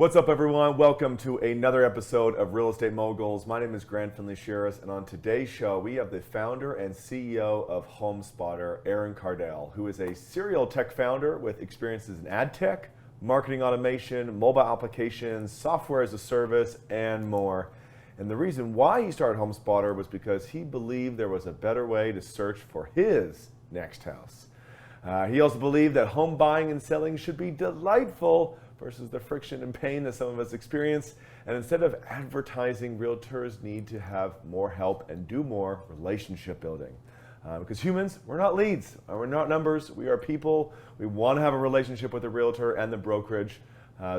What's up, everyone? Welcome to another episode of Real Estate Moguls. My name is Findlay-Shirras, and on today's show, we have the founder and CEO of Homespotter, Aaron Kardell, who is a serial tech founder with experiences in ad tech, marketing automation, mobile applications, software as a service, and more. And the reason why he started Homespotter was because he believed there was a better way to search for his next house. He also believed that home buying and selling should be delightful versus the friction and pain that some of us experience. And instead of advertising, realtors need to have more help and do more relationship building. Because humans, we're not leads, we're not numbers, we are people. We want to have a relationship with the realtor and the brokerage.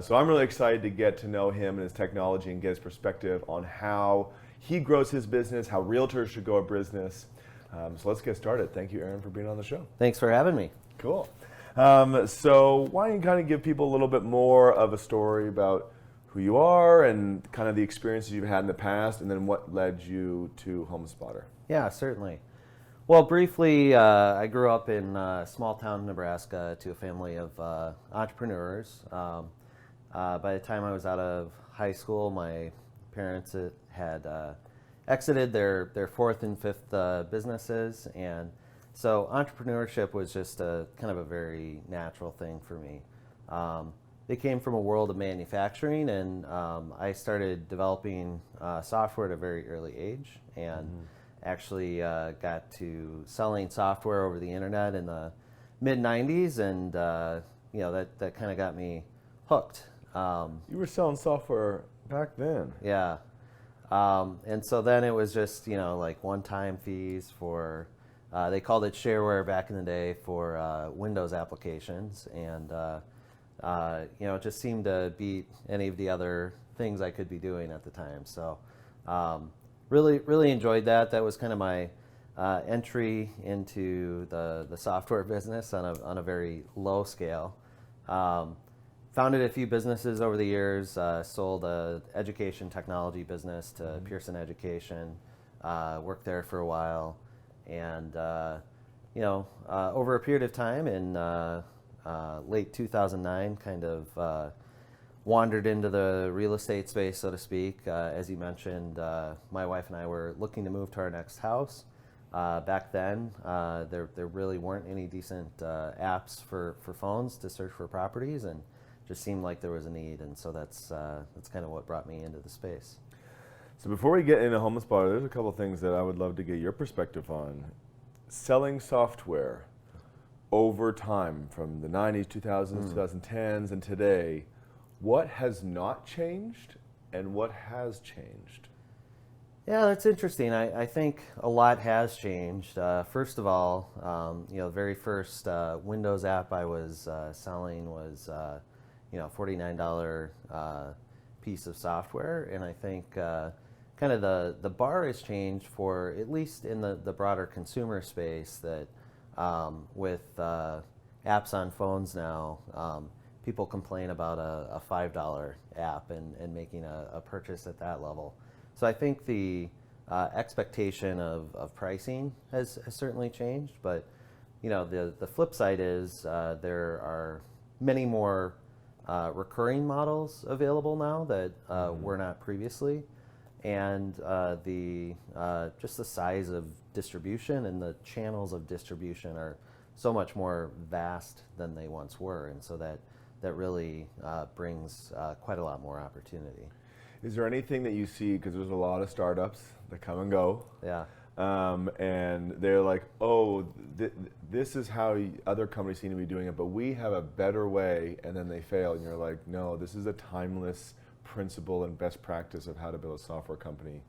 So I'm really excited to get to know him and his technology and get his perspective on how he grows his business, how realtors should go a business. So let's get started. Thank you, Aaron, for being on the show. Thanks for having me. Cool. So why don't you kind of give people a little bit more of a story about who you are and kind of the experiences you've had in the past, and then what led you to Homespotter? Yeah, certainly. Well, briefly, I grew up in small town Nebraska to a family of entrepreneurs. By the time I was out of high school, my parents had exited their fourth and fifth businesses, and so entrepreneurship was just a kind of a very natural thing for me. They came from a world of manufacturing, and I started developing software at a very early age, and actually got to selling software over the internet in the mid-90s, and that kind of got me hooked. You were selling software back then. Yeah. And so then it was just, like one-time fees for, they called it shareware back in the day for Windows applications. And, it just seemed to beat any of the other things I could be doing at the time. So really enjoyed that. That was kind of my entry into the software business on a very low scale. Founded a few businesses over the years, sold an education technology business to Pearson Education, worked there for a while, and over a period of time in late 2009, kind of wandered into the real estate space, so to speak. As you mentioned, my wife and I were looking to move to our next house. Back then, there really weren't any decent apps for phones to search for properties, and just seemed like there was a need, and so that's kind of what brought me into the space. So before we get into Homespotter, there's a couple of things that I would love to get your perspective on. Selling software over time, from the 90s, 2000s, 2010s, and today, what has not changed and what has changed? Yeah, that's interesting. I think a lot has changed. First of all, the very first Windows app I was selling was $49 piece of software, and I think kind of the bar has changed for, at least in the broader consumer space, that with apps on phones now, people complain about a $5 app and making a purchase at that level. So I think the expectation of pricing has certainly changed, but the flip side is there are many more recurring models available now that were not previously, and just the size of distribution and the channels of distribution are so much more vast than they once were, and so that really brings quite a lot more opportunity. Is there anything that you see, because there's a lot of startups that come and go, Yeah. And they're like, oh, this is how other companies seem to be doing it, but we have a better way, and then they fail, and you're like, no, this is a timeless principle and best practice of how to build a software company?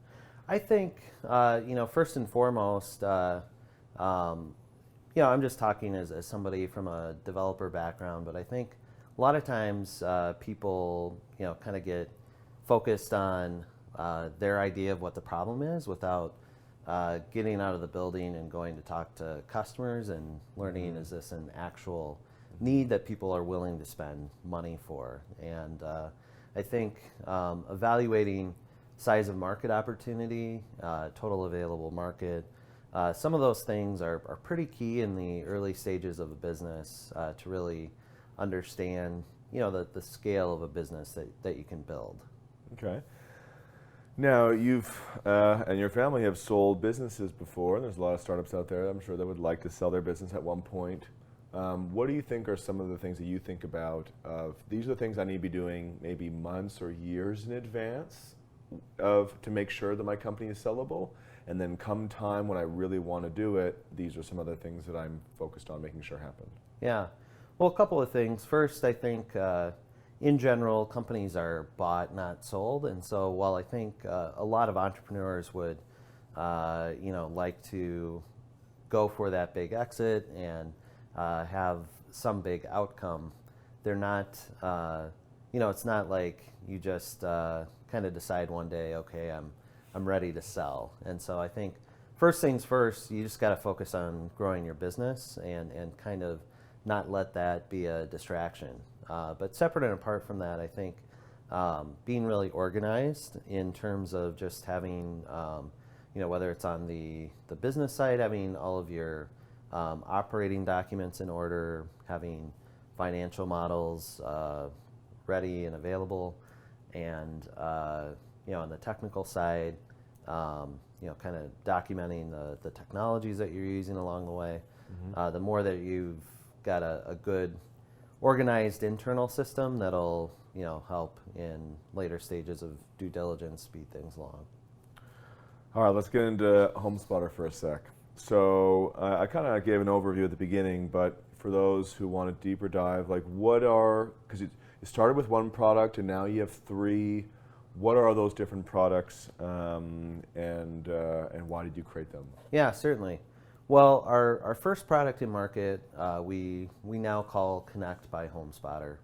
I think, first and foremost, I'm just talking as somebody from a developer background, but I think a lot of times people, kind of get focused on their idea of what the problem is without getting out of the building and going to talk to customers and learning, is this an actual need that people are willing to spend money for? And I think evaluating size of market opportunity, total available market, some of those things are pretty key in the early stages of a business to really understand the scale of a business that you can build. Okay. Now, you've and your family have sold businesses before. There's a lot of startups out there, I'm sure, that would like to sell their business at one point. What do you think are some of the things that you think about of, these are the things I need to be doing maybe months or years in advance to make sure that my company is sellable? And then come time when I really want to do it, these are some other things that I'm focused on making sure happen. Yeah. Well, a couple of things. First, I think in general, companies are bought, not sold. And so while I think a lot of entrepreneurs would, like to go for that big exit and have some big outcome, they're not, it's not like you just kind of decide one day, okay, I'm ready to sell. And so I think first things first, you just got to focus on growing your business and kind of not let that be a distraction. But separate and apart from that, I think being really organized in terms of just having, whether it's on the business side, having all of your operating documents in order, having financial models ready and available, and on the technical side, kind of documenting the technologies that you're using along the way. Mm-hmm. The more that you've got a good organized internal system, that'll help in later stages of due diligence, speed things along. All right, let's get into Homespotter for a sec. So I kind of gave an overview at the beginning, but for those who want a deeper dive, like because you started with one product and now you have three. What are those different products, and why did you create them? Yeah, certainly. Well, our first product in market we now call Connect by Homespotter.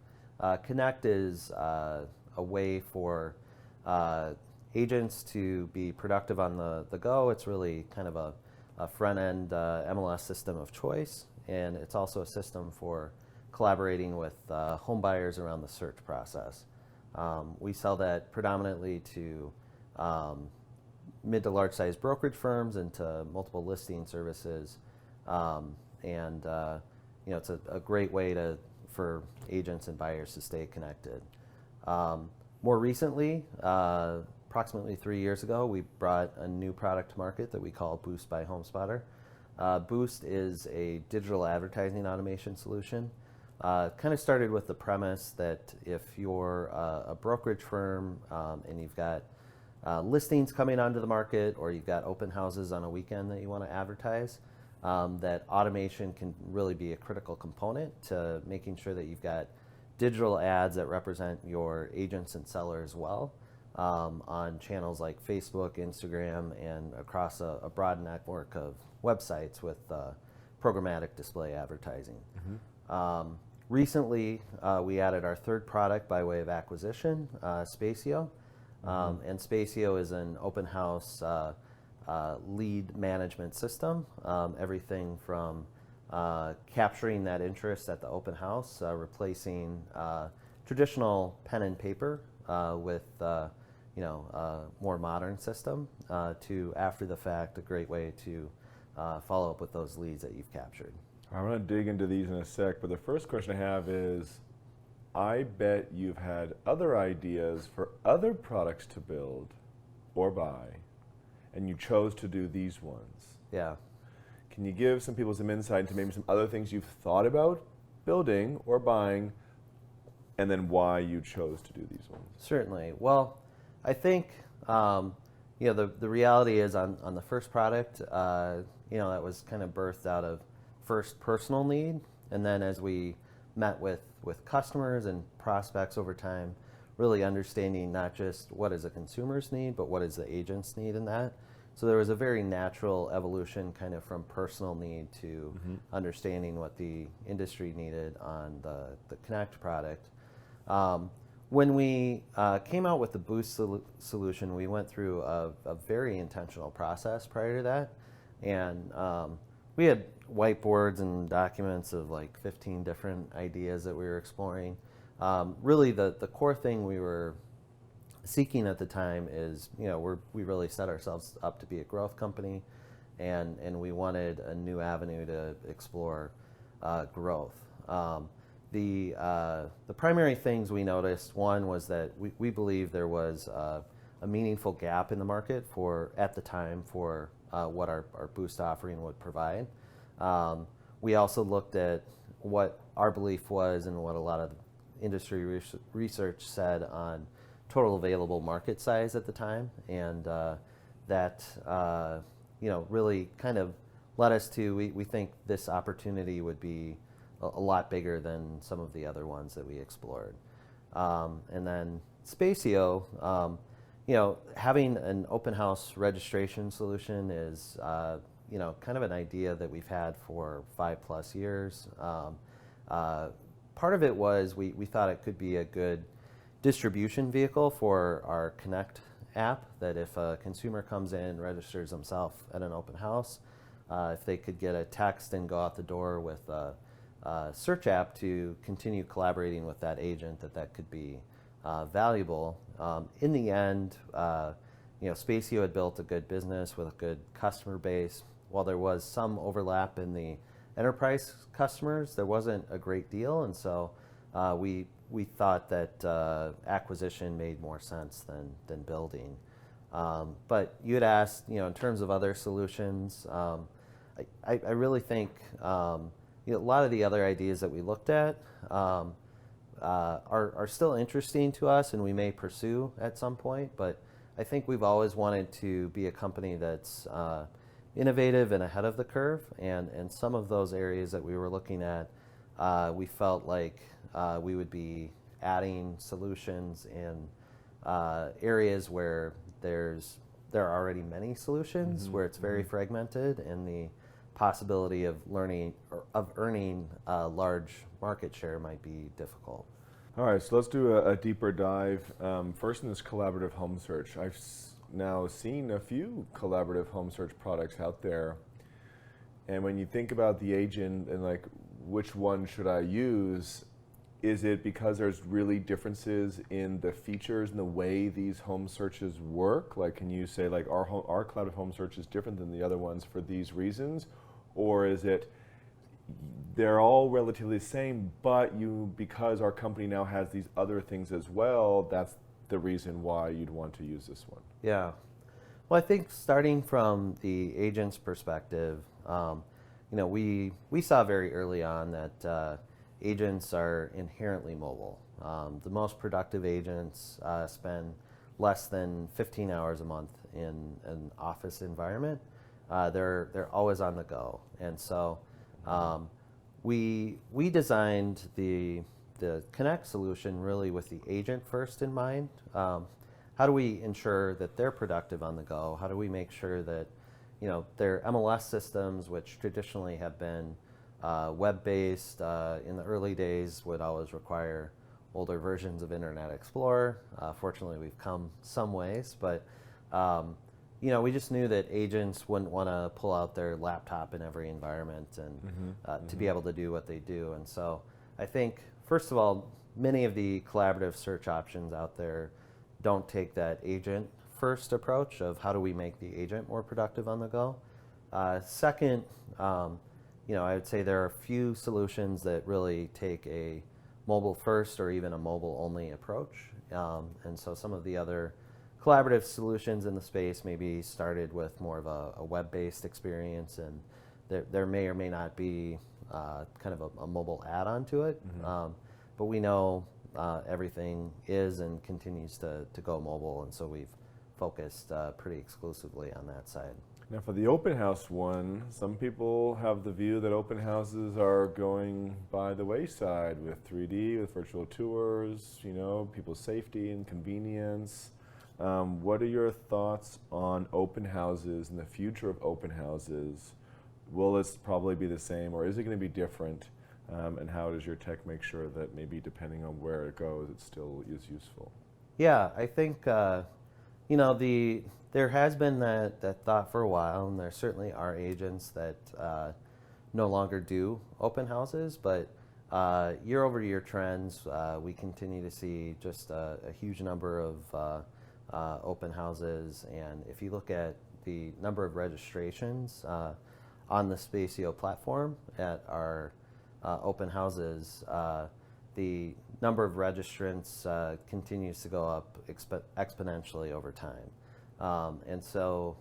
Connect is a way for agents to be productive on the go. It's really kind of a front-end MLS system of choice, and it's also a system for collaborating with home buyers around the search process. We sell that predominantly to mid to large size brokerage firms and to multiple listing services, and it's a great way for agents and buyers to stay connected. More recently, approximately 3 years ago, we brought a new product to market that we call Boost by Homespotter. Boost is a digital advertising automation solution. Kind of started with the premise that if you're a brokerage firm and you've got listings coming onto the market, or you've got open houses on a weekend that you want to advertise, that automation can really be a critical component to making sure that you've got digital ads that represent your agents and sellers well on channels like Facebook, Instagram, and across a broad network of websites with programmatic display advertising. Mm-hmm. Recently, we added our third product by way of acquisition, Spacio. Mm-hmm. And Spacio is an open house lead management system. Everything from capturing that interest at the open house, replacing traditional pen and paper with more modern system, to after the fact, a great way to follow up with those leads that you've captured. I want to dig into these in a sec, but the first question I have is, I bet you've had other ideas for other products to build or buy, and you chose to do these ones. Yeah. Can you give some people some insight into maybe some other things you've thought about building or buying, and then why you chose to do these ones? Certainly. Well, I think the reality is on the first product, that was kind of birthed out of first personal need, and then as we met with customers and prospects over time, really understanding not just what is a consumer's need, but what is the agent's need in that. So there was a very natural evolution kind of from personal need to mm-hmm. understanding what the industry needed on the Connect product. When we came out with the Boost solution, we went through a very intentional process prior to that, and we had whiteboards and documents of like 15 different ideas that we were exploring. Really, the core thing we were seeking at the time is, we really set ourselves up to be a growth company, and we wanted a new avenue to explore growth. the primary things we noticed, one was that we believe there was a meaningful gap in the market at the time for what our Boost offering would provide. We also looked at what our belief was and what a lot of industry research said on total available market size at the time, and that really kind of led us to we think this opportunity would be a lot bigger than some of the other ones that we explored. And then Spacio, having an open house registration solution is kind of an idea that we've had for 5+ years. Part of it was we thought it could be a good distribution vehicle for our Connect app, that if a consumer comes in, registers themselves at an open house, if they could get a text and go out the door with a search app to continue collaborating with that agent, that could be valuable. In the end, Spacio had built a good business with a good customer base. While there was some overlap in the enterprise customers, there wasn't a great deal, and so we thought that acquisition made more sense than building. But you had asked, in terms of other solutions, I really think a lot of the other ideas that we looked at are still interesting to us, and we may pursue at some point. But I think we've always wanted to be a company that's innovative and ahead of the curve, and some of those areas that we were looking at, we felt like we would be adding solutions in areas where there are already many solutions, where it's very fragmented, and the possibility of earning a large market share might be difficult. All right, so let's do a deeper dive. First, in this collaborative home search, I've now seen a few collaborative home search products out there, and when you think about the agent and like which one should I use, is it because there's really differences in the features and the way these home searches work? Like, can you say like our collaborative home search is different than the other ones for these reasons? Or is it they're all relatively the same, but because our company now has these other things as well, that's the reason why you'd want to use this one? Yeah. Well, I think starting from the agent's perspective, we saw very early on that agents are inherently mobile. The most productive agents spend less than 15 hours a month in an office environment. They're always on the go, and so we designed the Connect solution really with the agent first in mind. How do we ensure that they're productive on the go? How do we make sure that their MLS systems, which traditionally have been web-based, in the early days would always require older versions of Internet Explorer. Fortunately, we've come some ways, but we just knew that agents wouldn't want to pull out their laptop in every environment and to be able to do what they do. And so I think, first of all, many of the collaborative search options out there don't take that agent first approach of how do we make the agent more productive on the go. Second, I would say there are a few solutions that really take a mobile first or even a mobile only approach. And so some of the other collaborative solutions in the space maybe started with more of a web-based experience, and there may or may not be kind of a mobile add-on to it. But we know everything is and continues to go mobile, and so we've focused pretty exclusively on that side. Now, for the open house one, some people have the view that open houses are going by the wayside with 3D, with virtual tours, people's safety and convenience. What are your thoughts on open houses and the future of open houses? Will this probably be the same, or is it going to be different? And how does your tech make sure that maybe depending on where it goes, it still is useful? Yeah, I think there has been that thought for a while, and there certainly are agents that no longer do open houses, but year-over-year trends, we continue to see just a huge number of open houses. And if you look at the number of registrations on the Spacio platform at our open houses, the number of registrants continues to go up exponentially over time. And so,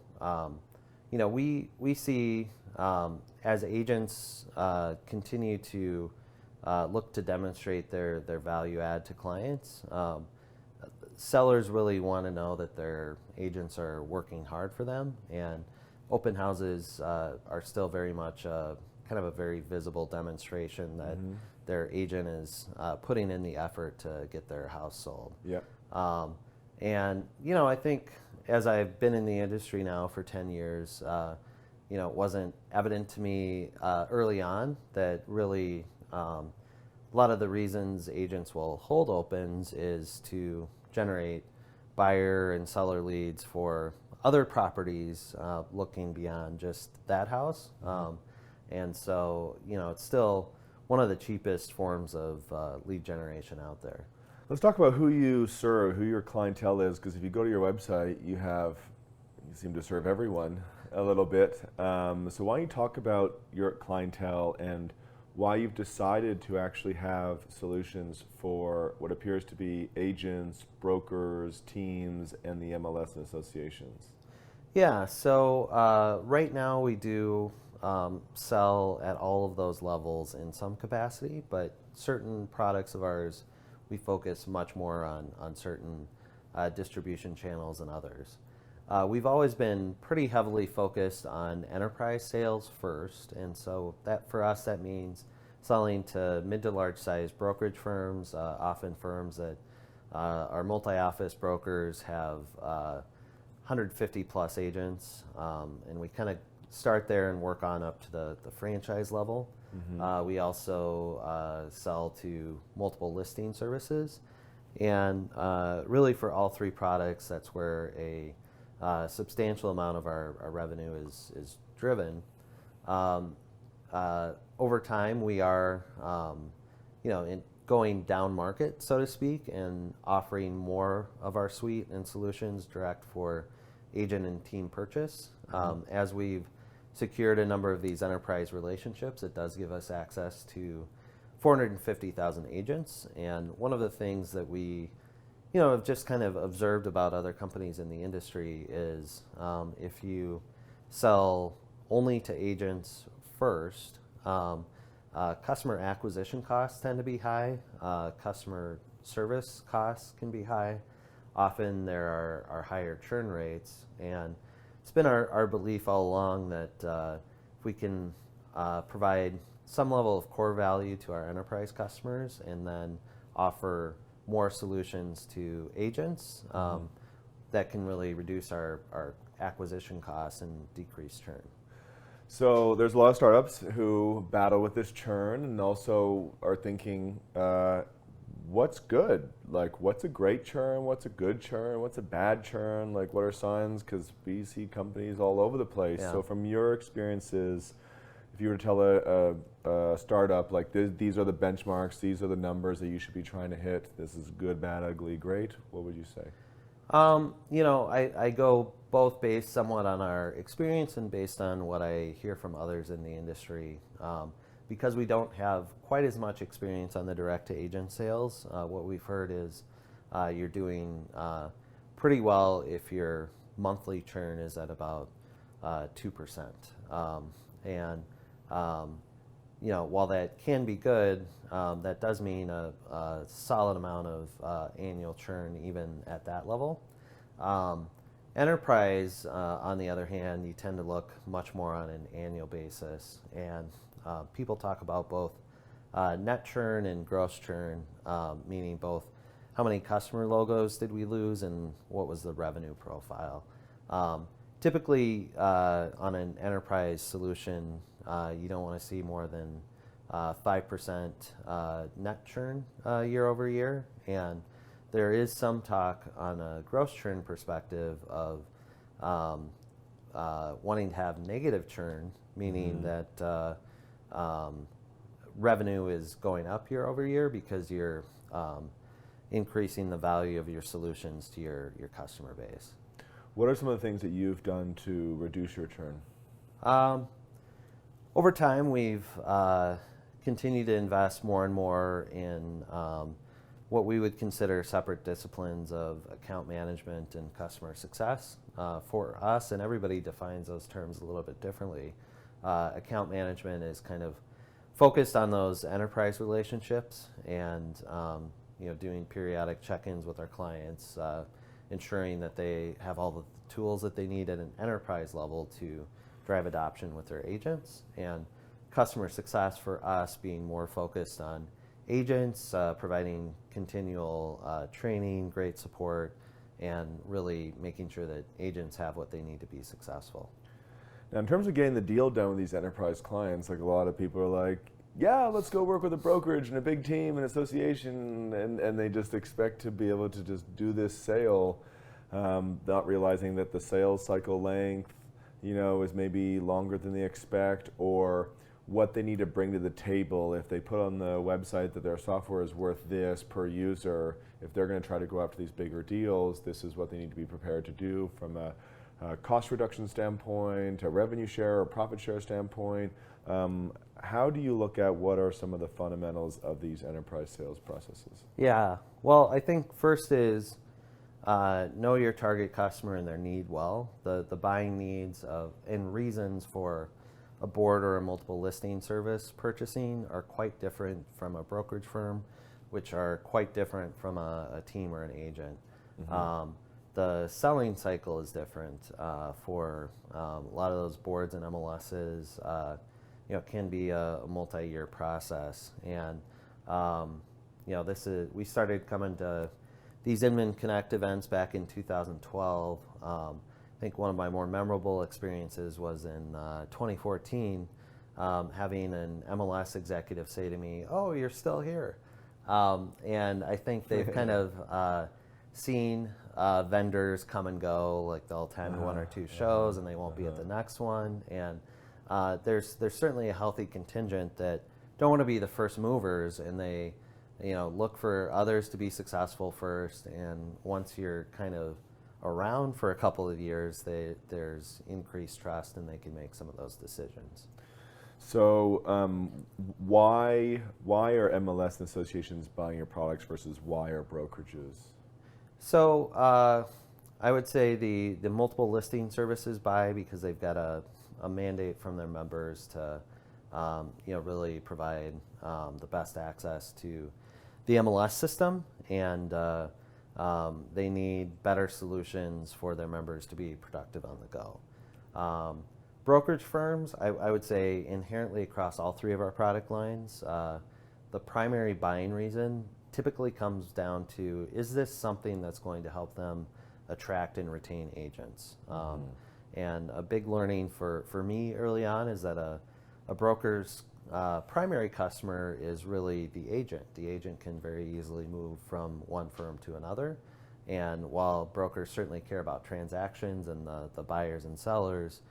we see as agents continue to look to demonstrate their value add to clients, sellers really want to know that their agents are working hard for them, and open houses are still very much kind of a very visible demonstration that their agent is putting in the effort to get their house sold. Yep. And I think as I've been in the industry now for 10 years, it wasn't evident to me early on that really a lot of the reasons agents will hold opens is to generate buyer and seller leads for other properties looking beyond just that house. And so, it's still one of the cheapest forms of lead generation out there. Let's talk about who you serve, who your clientele is, because if you go to your website, you seem to serve everyone a little bit. So why don't you talk about your clientele and why you've decided to actually have solutions for what appears to be agents, brokers, teams, and the MLS and associations? Yeah, so right now we do sell at all of those levels in some capacity, but certain products of ours, we focus much more on certain distribution channels than others. We've always been pretty heavily focused on enterprise sales first, and so that for us that means selling to mid to large size brokerage firms, often firms that are multi-office brokers, have 150 plus agents, and we kind of start there and work on up to the franchise level. We also sell to multiple listing services, and really for all three products, that's where a substantial amount of our revenue is driven. Over time, we are, going down market, so to speak, and offering more of our suite and solutions direct for agent and team purchase. As we've secured a number of these enterprise relationships, it does give us access to 450,000 agents. And one of the things that we have just kind of observed about other companies in the industry is if you sell only to agents first, customer acquisition costs tend to be high, customer service costs can be high, often there are higher churn rates, and it's been our belief all along that if we can provide some level of core value to our enterprise customers and then offer more solutions to agents, that can really reduce our acquisition costs and decrease churn. So there's a lot of startups who battle with this churn and also are thinking, what's good? Like, what's a great churn? What's a good churn? What's a bad churn? Like, what are signs? Because we see companies all over the place. Yeah. So from your experiences, if you were to tell a startup, like, these are the benchmarks, these are the numbers that you should be trying to hit, this is good, bad, ugly, great, what would you say? I go both based somewhat on our experience and based on what I hear from others in the industry. Because we don't have quite as much experience on the direct-to-agent sales, what we've heard is you're doing pretty well if your monthly churn is at about 2%. While that can be good, that does mean a solid amount of annual churn even at that level. Enterprise, on the other hand, you tend to look much more on an annual basis, and people talk about both net churn and gross churn, meaning both how many customer logos did we lose and what was the revenue profile. Typically, on an enterprise solution, you don't want to see more than 5% net churn year over year, and there is some talk on a gross churn perspective of wanting to have negative churn, meaning that revenue is going up year over year because you're increasing the value of your solutions to your customer base. What are some of the things that you've done to reduce your churn? Over time, we've continue to invest more and more in what we would consider separate disciplines of account management and customer success. For us, and everybody defines those terms a little bit differently, account management is kind of focused on those enterprise relationships and doing periodic check-ins with our clients, ensuring that they have all the tools that they need at an enterprise level to drive adoption with their agents. And customer success for us being more focused on agents, providing continual training, great support, and really making sure that agents have what they need to be successful. Now, in terms of getting the deal done with these enterprise clients, like a lot of people are like, yeah, let's go work with a brokerage and a big team and association, and they just expect to be able to just do this sale, not realizing that the sales cycle length, is maybe longer than they expect, or what they need to bring to the table. If they put on the website that their software is worth this per user, if they're going to try to go after these bigger deals, this is what they need to be prepared to do from a cost reduction standpoint, a revenue share or profit share standpoint. How do you look at what are some of the fundamentals of these enterprise sales processes? Yeah, well, I think first is know your target customer and their need well. The buying needs and reasons for a board or a multiple listing service purchasing are quite different from a brokerage firm, which are quite different from a team or an agent. Mm-hmm. The selling cycle is different for a lot of those boards and MLSs. Can be a multi-year process, and we started coming to these Inman Connect events back in 2012. I think one of my more memorable experiences was in 2014, having an MLS executive say to me, "Oh, you're still here," and I think they've kind of seen vendors come and go, like they'll attend one or two shows and they won't be at the next one, and there's certainly a healthy contingent that don't want to be the first movers, and they look for others to be successful first, and once you're kind of around for a couple of years, there's increased trust and they can make some of those decisions. So why are MLS and associations buying your products versus why are brokerages? So I would say the multiple listing services buy because they've got a mandate from their members to really provide the best access to the MLS system, and they need better solutions for their members to be productive on the go. Brokerage firms, I would say inherently across all three of our product lines, the primary buying reason typically comes down to, is this something that's going to help them attract and retain agents? And a big learning for me early on is that a broker's primary customer is really the agent. The agent can very easily move from one firm to another. And while brokers certainly care about transactions and the buyers and sellers,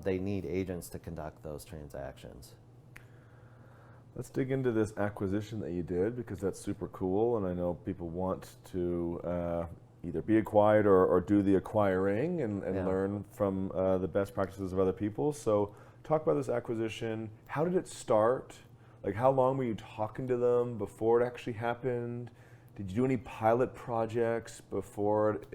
they need agents to conduct those transactions. Let's dig into this acquisition that you did, because that's super cool, and I know people want to either be acquired or do the acquiring and learn from the best practices of other people. So talk about this acquisition. How did it start? Like, how long were you talking to them before it actually happened? Did you do any pilot projects before it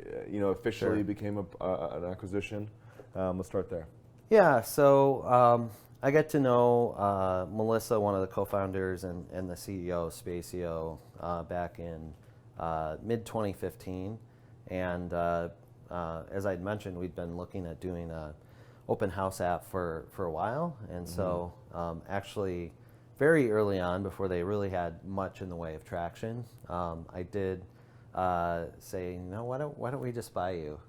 officially became an acquisition? Let's start there. Yeah, so I get to know Melissa, one of the co-founders and the CEO of Spacio, back in mid-2015. And as I'd mentioned, we'd been looking at doing an open house app for a while. And so actually very early on, before they really had much in the way of traction, I did say, why don't we just buy you?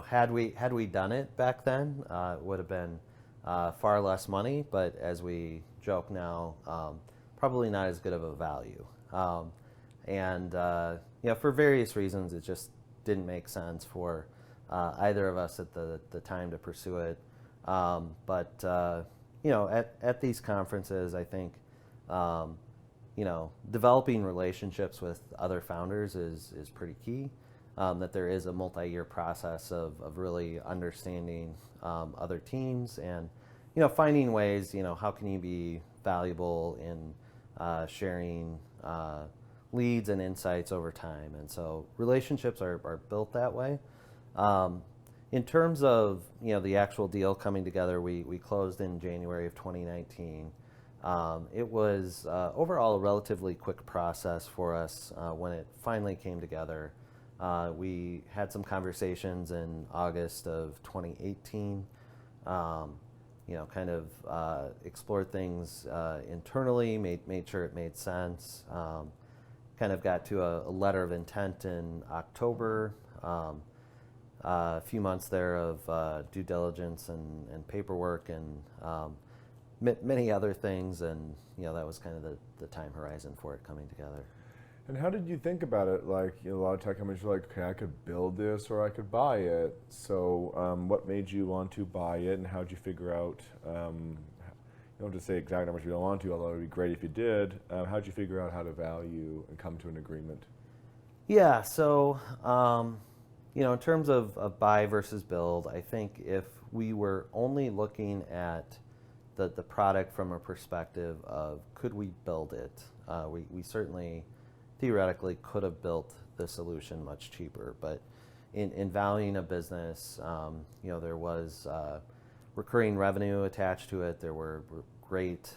Had we done it back then, it would have been far less money, but as we joke now, probably not as good of a value. For various reasons, it just didn't make sense for either of us at the time to pursue it. At these conferences, I think, developing relationships with other founders is pretty key. That there is a multi-year process of really understanding other teams and finding ways, how can you be valuable in sharing leads and insights over time. And so relationships are built that way. In terms of, the actual deal coming together, we closed in January of 2019. It was overall a relatively quick process for us when it finally came together. We had some conversations in August of 2018, explored things internally, made sure it made sense, kind of got to a letter of intent in October, a few months there of due diligence and paperwork and many other things, and that was kind of the time horizon for it coming together. And how did you think about it? Like, a lot of tech companies are like, okay, I could build this or I could buy it. So what made you want to buy it, and how did you figure out, you don't have to say exact numbers if you don't want to, although it would be great if you did. How did you figure out how to value and come to an agreement? Yeah, so in terms of buy versus build, I think if we were only looking at the product from a perspective of could we build it, we certainly theoretically could have built the solution much cheaper. But in valuing a business, there was recurring revenue attached to it. There were great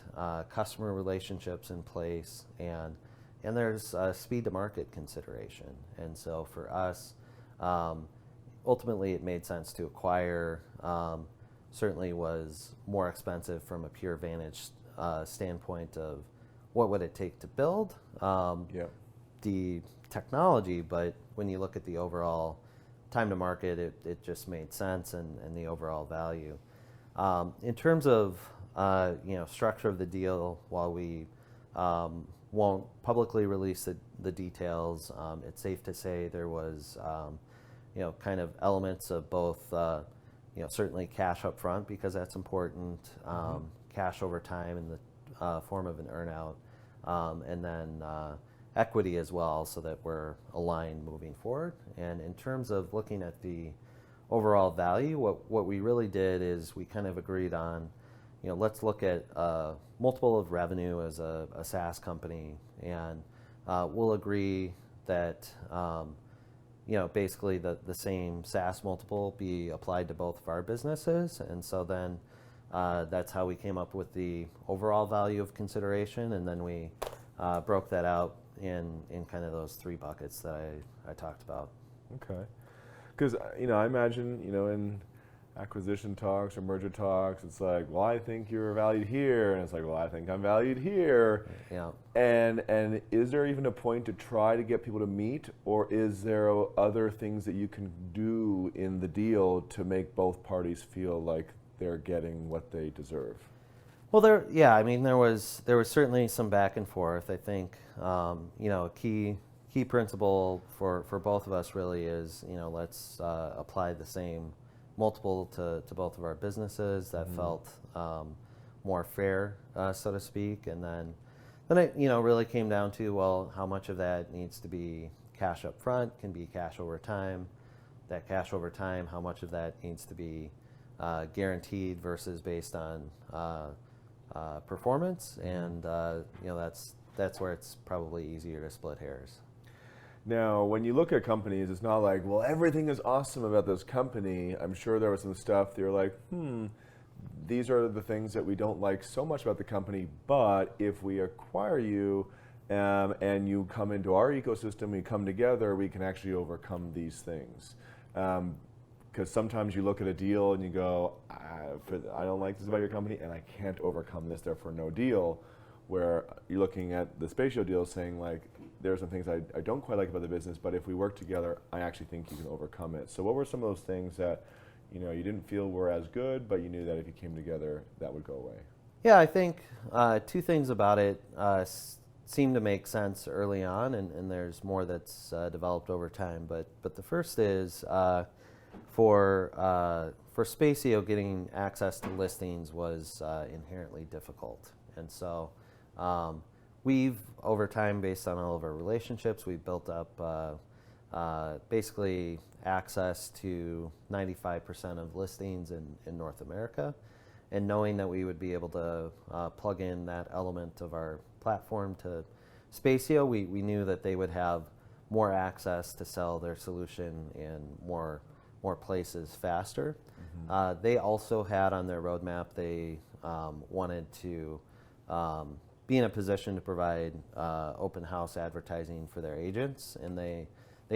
customer relationships in place, and there's speed to market consideration. And so for us, ultimately it made sense to acquire. Certainly was more expensive from a pure Vantage standpoint of what would it take to build the technology, but when you look at the overall time to market, it just made sense, and the overall value. In terms of structure of the deal, while we won't publicly release the details, it's safe to say there was kind of elements of both certainly cash up front, because that's important, cash over time in the form of an earnout, and then equity as well, so that we're aligned moving forward. And in terms of looking at the overall value, what we really did is we kind of agreed on, let's look at multiple of revenue as a SaaS company, and we'll agree that basically the same SaaS multiple be applied to both of our businesses. And so then that's how we came up with the overall value of consideration, and then we broke that out in kind of those three buckets that I talked about. Okay. Because, I imagine, in acquisition talks or merger talks, it's like, well, I think you're valued here, and it's like, well, I think I'm valued here. Yeah. And is there even a point to try to get people to meet, or is there other things that you can do in the deal to make both parties feel like they're getting what they deserve? Well, there was certainly some back and forth. I think a key principle for both of us really is let's apply the same multiple to both of our businesses. That felt more fair, so to speak. And then it really came down to, well, how much of that needs to be cash up front, can be cash over time. That cash over time, how much of that needs to be guaranteed versus based on performance, and that's where it's probably easier to split hairs. Now, when you look at companies, it's not like, well, everything is awesome about this company. I'm sure there was some stuff that you're like, these are the things that we don't like so much about the company, but if we acquire you and you come into our ecosystem, we come together, we can actually overcome these things. Because sometimes you look at a deal and you go, I don't like this about your company, and I can't overcome this, therefore no deal. Where you're looking at the Spacio deal saying, like, there are some things I don't quite like about the business, but if we work together, I actually think you can overcome it. So what were some of those things that you didn't feel were as good, but you knew that if you came together, that would go away? Yeah, I think two things about it seem to make sense early on, and there's more that's developed over time. But the first is for Spacio, getting access to listings was inherently difficult, and so we've over time, based on all of our relationships, we've built up basically access to 95% of listings in North America. and knowing that we would be able to plug in that element of our platform to Spacio, we knew that they would have more access to sell their solution in more places faster. They also had on their roadmap, they wanted to be in a position to provide open house advertising for their agents, and they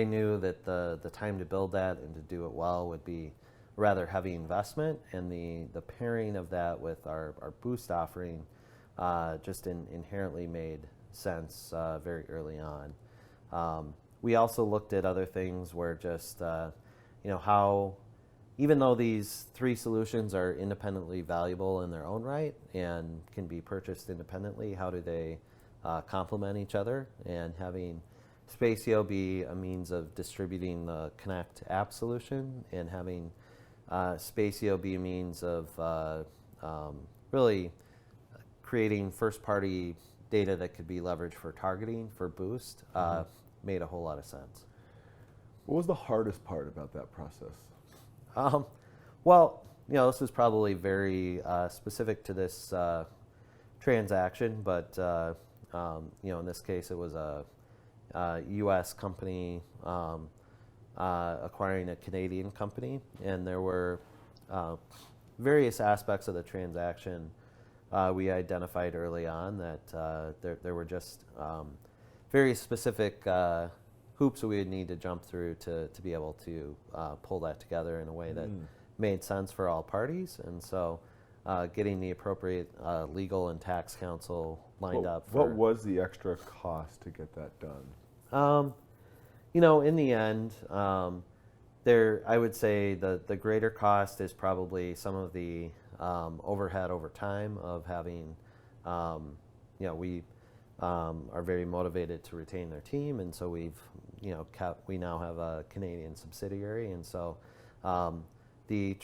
knew that the time to build that and to do it well would be rather heavy investment, and the pairing of that with our Boost offering just inherently made sense very early on. We also looked at other things where just how, even though these three solutions are independently valuable in their own right and can be purchased independently, how do they complement each other? And having Spacio be a means of distributing the Connect app solution, and having Spacio be a means of really creating first-party data that could be leveraged for targeting for Boost made a whole lot of sense. What was the hardest part about that process? Well, this is probably very specific to this transaction, but in this case, it was a U.S. company acquiring a Canadian company, and there were various aspects of the transaction we identified early on that there were just very specific hoops that we would need to jump through to be able to pull that together in a way that made sense for all parties. And so getting the appropriate legal and tax counsel lined up. What was the extra cost to get that done? In the end, I would say the greater cost is probably some of the overhead over time of having, we are very motivated to retain their team, and so we now have a Canadian subsidiary, and so the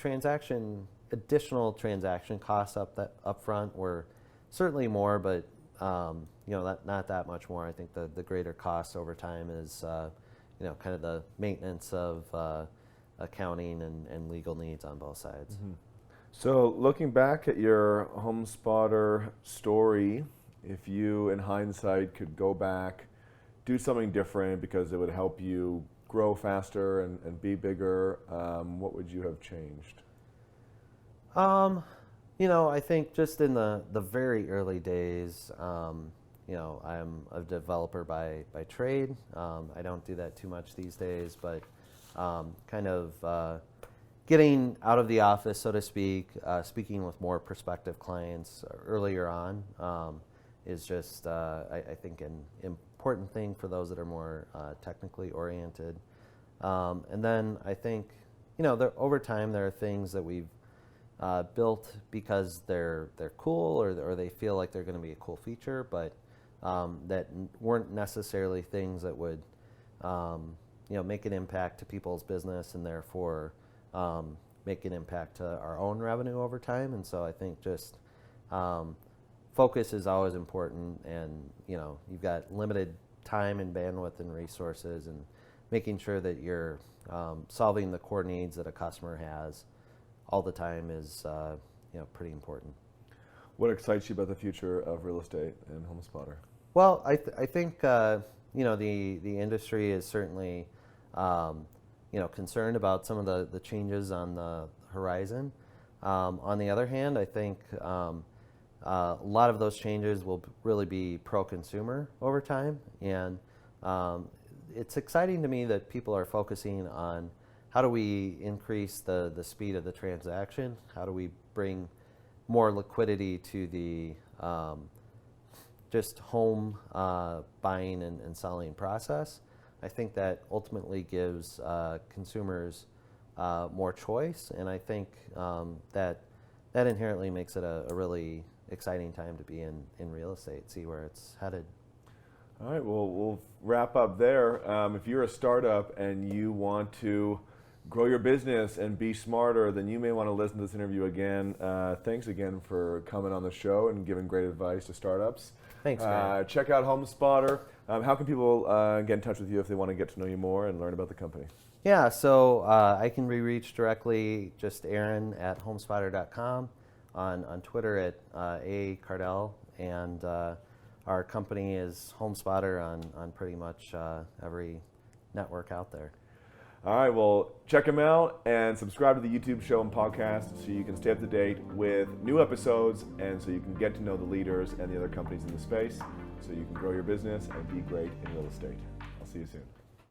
additional transaction costs up front were certainly more, but not that much more. I think the greater cost over time is kind of the maintenance of accounting and legal needs on both sides. So looking back at your Homespotter story, if you, in hindsight, could go back, do something different because it would help you grow faster and be bigger, what would you have changed? I think just in the very early days, I'm a developer by trade. I don't do that too much these days, but kind of getting out of the office, so to speak, speaking with more prospective clients earlier on is just, I think, an important thing for those that are more technically oriented. And then I think, over time there are things that we've built because they're cool or they feel like they're going to be a cool feature, but that weren't necessarily things that would make an impact to people's business and therefore make an impact to our own revenue over time. And so I think just focus is always important, and you've got limited time and bandwidth and resources, and making sure that you're solving the core needs that a customer has all the time is pretty important. What excites you about the future of real estate and Homespotter? Well, I think the industry is certainly concerned about some of the changes on the horizon. On the other hand, I think a lot of those changes will really be pro-consumer over time, and it's exciting to me that people are focusing on how do we increase the speed of the transaction, how do we bring more liquidity to the just home buying and selling process. I think that ultimately gives consumers more choice, and I think that inherently makes it a really exciting time to be in real estate, see where it's headed. All right, well, we'll wrap up there. If you're a startup and you want to grow your business and be smarter, then you may want to listen to this interview again. Thanks again for coming on the show and giving great advice to startups. Thanks, man. Check out Homespotter. How can people get in touch with you if they want to get to know you more and learn about the company? Yeah, so I can be reached directly, just Aaron at homespotter.com. on Twitter at A Kardell, and our company is Homespotter on pretty much every network out there. All right, well, check them out and subscribe to the YouTube show and podcast so you can stay up to date with new episodes and so you can get to know the leaders and the other companies in the space so you can grow your business and be great in real estate. I'll see you soon.